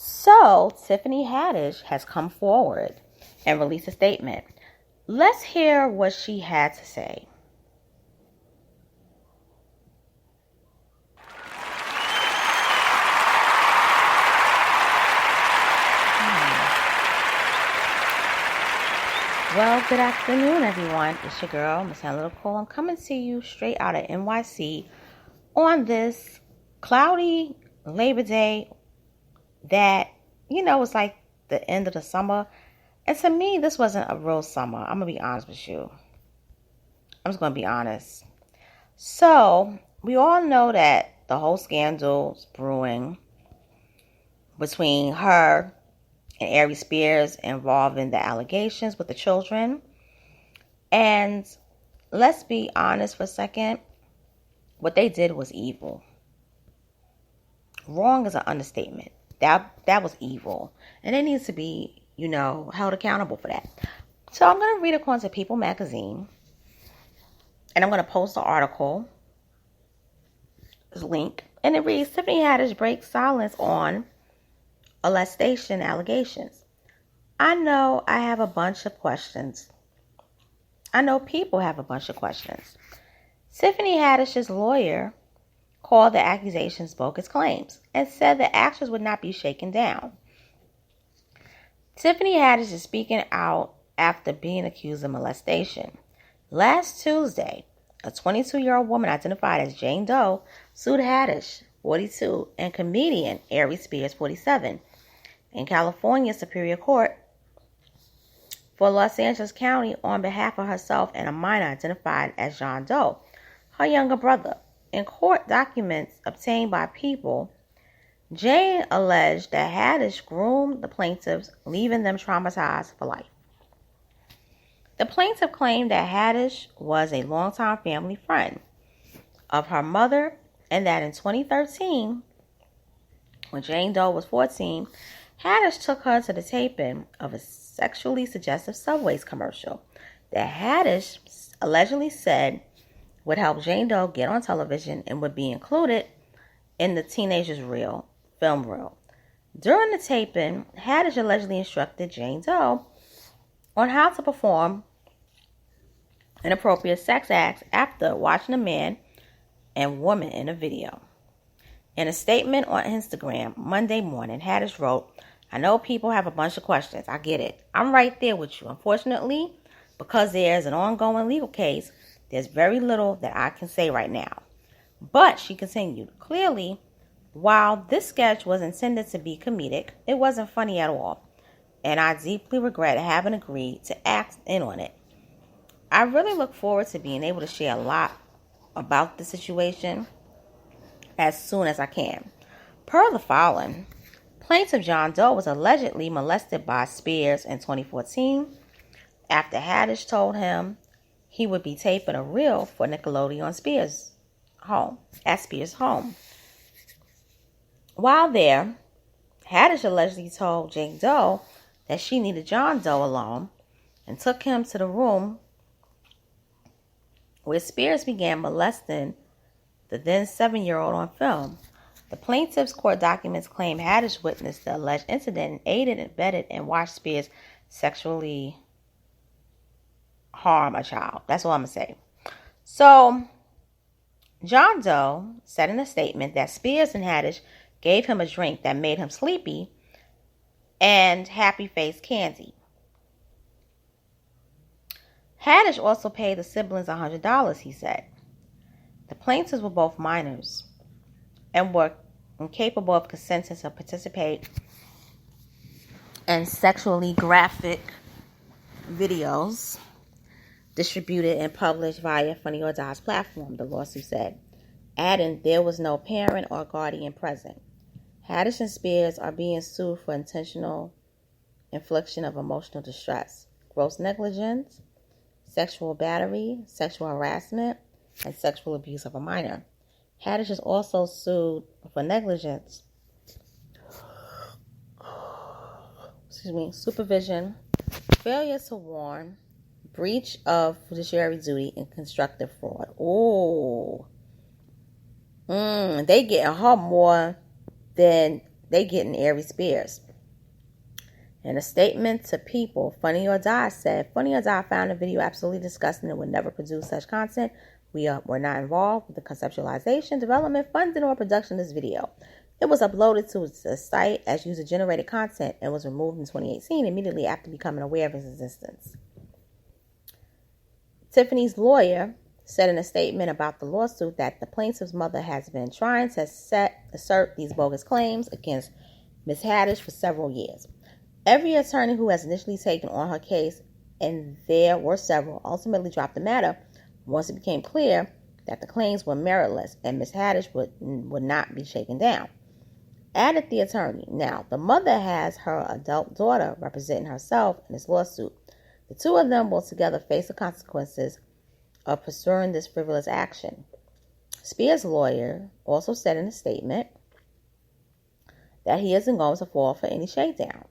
So, Tiffany Haddish has come forward and released a statement. Let's hear what she had to say. Well, good afternoon, everyone. It's your girl, Miss Analytical. I'm coming to you straight out of NYC on this cloudy Labor Day that, was like the end of the summer. And to me, this wasn't a real summer. I'm going to be honest with you. I'm just going to be honest. So, we all know that the whole scandal's brewing between her and ariesspears involving the allegations with the children. And let's be honest for a second. What they did was evil. Wrong is an understatement. That was evil. And it needs to be, held accountable for that. So I'm going to read according to People magazine. And I'm going to post the article. This link. And it reads, Tiffany Haddish breaks silence on molestation allegations. I know I have a bunch of questions. I know people have a bunch of questions. Tiffany Haddish's lawyer called the accusations bogus claims and said the actions would not be shaken down. Tiffany Haddish is speaking out after being accused of molestation. Last Tuesday, a 22-year-old woman identified as Jane Doe sued Haddish, 42, and comedian ariesspears, 47, in California Superior Court for Los Angeles County on behalf of herself and a minor identified as John Doe, her younger brother. In court documents obtained by People, Jane alleged that Haddish groomed the plaintiffs, leaving them traumatized for life. The plaintiff claimed that Haddish was a longtime family friend of her mother and that in 2013, when Jane Doe was 14, Haddish took her to the taping of a sexually suggestive Subway's commercial that Haddish allegedly said would help Jane Doe get on television and would be included in the teenager's film reel. During the taping, Haddish allegedly instructed Jane Doe on how to perform inappropriate sex acts after watching a man and woman in a video. In a statement on Instagram Monday morning, Haddish wrote, I know people have a bunch of questions. I get it. I'm right there with you. Unfortunately, because there's an ongoing legal case, there's very little that I can say right now. But, she continued, clearly, while this sketch was intended to be comedic, it wasn't funny at all. And I deeply regret having agreed to act in on it. I really look forward to being able to share a lot about the situation as soon as I can. Per the following, plaintiff John Doe was allegedly molested by Spears in 2014 after Haddish told him he would be taping a reel for Nickelodeon at Spears' home. While there, Haddish allegedly told Jane Doe that she needed John Doe alone and took him to the room where Spears began molesting the then 7-year-old on film. The plaintiff's court documents claim Haddish witnessed the alleged incident and aided, abetted, and watched Spears sexually harm a child. That's all I'm going to say. So, John Doe said in a statement that Spears and Haddish gave him a drink that made him sleepy and happy face candy. Haddish also paid the siblings $100, he said. The plaintiffs were both minors and were incapable of consenting to participate in sexually graphic videos distributed and published via Funny or Die's platform, the lawsuit said, adding there was no parent or guardian present. Haddish and Spears are being sued for intentional infliction of emotional distress, gross negligence, sexual battery, sexual harassment, and sexual abuse of a minor. Haddish is also sued for negligence, supervision, failure to warn, breach of fiduciary duty, and constructive fraud. They getting her more than they getting Ariesspears. In a statement to People, Funny or Die said, Funny or Die found the video absolutely disgusting and would never produce such content. Were not involved with the conceptualization, development, funding, or production of this video. It was uploaded to the site as user-generated content and was removed in 2018, immediately after becoming aware of its existence. Tiffany's lawyer said in a statement about the lawsuit that the plaintiff's mother has been trying to assert these bogus claims against Ms. Haddish for several years. Every attorney who has initially taken on her case, and there were several, ultimately dropped the matter once it became clear that the claims were meritless and Ms. Haddish would not be shaken down. Added the attorney. Now, the mother has her adult daughter representing herself in this lawsuit. The two of them will together face the consequences of pursuing this frivolous action. Spears' lawyer also said in a statement that he isn't going to fall for any shakedown.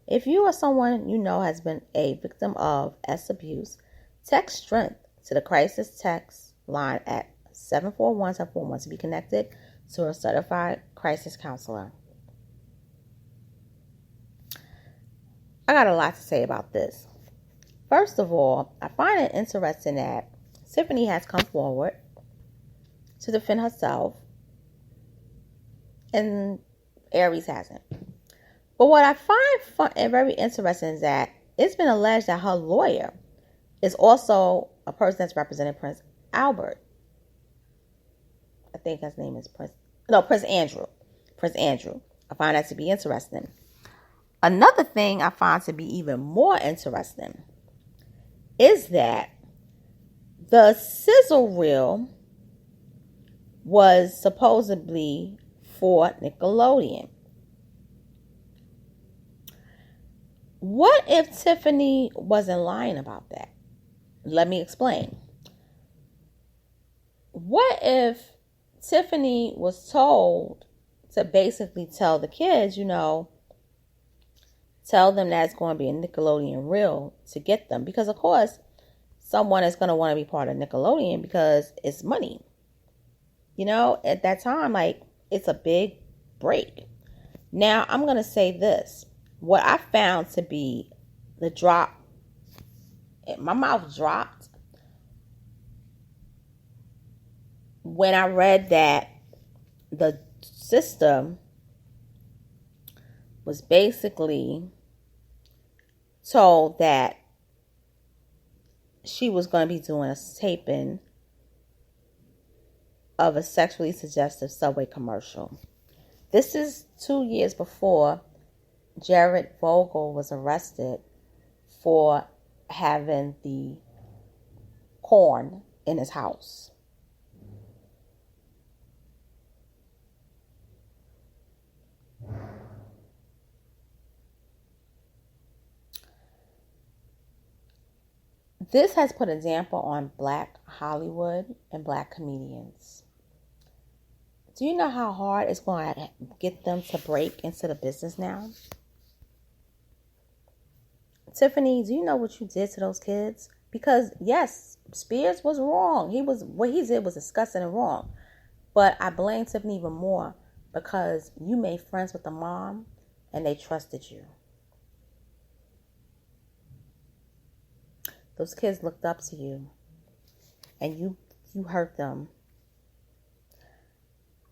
If you or someone you know has been a victim of S abuse, text STRENGTH to the crisis text line at 741-741 to be connected to a certified crisis counselor. I got a lot to say about this. First of all, I find it interesting that Tiffany has come forward to defend herself and Aries hasn't. But what I find fun and very interesting is that it's been alleged that her lawyer is also a person that's represented Prince Albert. I think his name is Prince Andrew. Prince Andrew. I find that to be interesting. Another thing I find to be even more interesting is that the sizzle reel was supposedly for Nickelodeon. What if Tiffany wasn't lying about that? Let me explain. What if Tiffany was told to basically tell the kids, tell them that it's going to be a Nickelodeon reel to get them? Because, of course, someone is going to want to be part of Nickelodeon because it's money. At that time, it's a big break. Now, I'm going to say this. What I found to be the drop, my mouth dropped when I read that the system was basically told that she was going to be doing a taping of a sexually suggestive Subway commercial. This is 2 years before Jared Vogel was arrested for having the corn in his house. This has put a damper on Black Hollywood and Black comedians. Do you know how hard it's going to get them to break into the business now? Tiffany, do you know what you did to those kids? Because, yes, Spears was wrong. What he did was disgusting and wrong. But I blame Tiffany even more because you made friends with the mom and they trusted you. Those kids looked up to you and you hurt them.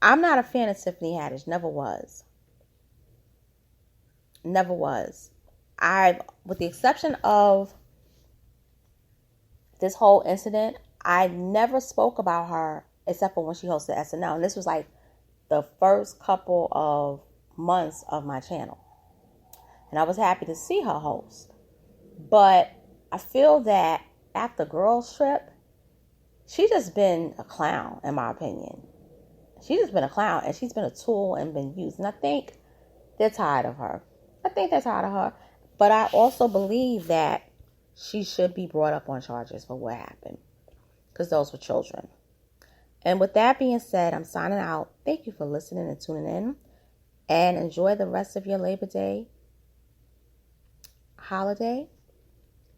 I'm not a fan of Tiffany Haddish. Never was. Never was. With the exception of this whole incident, I never spoke about her except for when she hosted SNL. And this was the first couple of months of my channel. And I was happy to see her host. But I feel that after Girls Trip, she's just been a clown, in my opinion. She's just been a clown, and she's been a tool and been used. And I think they're tired of her. But I also believe that she should be brought up on charges for what happened. Because those were children. And with that being said, I'm signing out. Thank you for listening and tuning in. And enjoy the rest of your Labor Day holiday.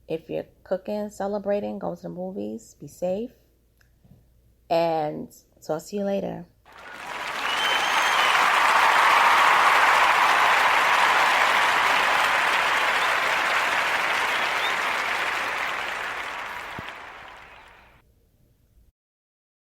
If you're cooking, celebrating, going to the movies, be safe. And talk to you later.